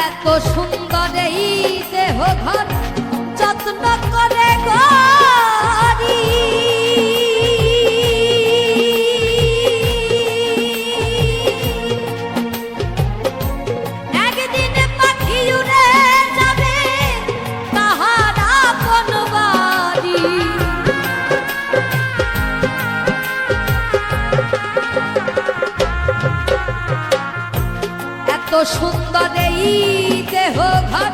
এত সুন্দর এই দেহ ঘর যত্ন করে গড়ি একদিন পাখি উড়ে যাবে তাহার আপন বাড়ি। এত সুন্দর এই দেহ ঘর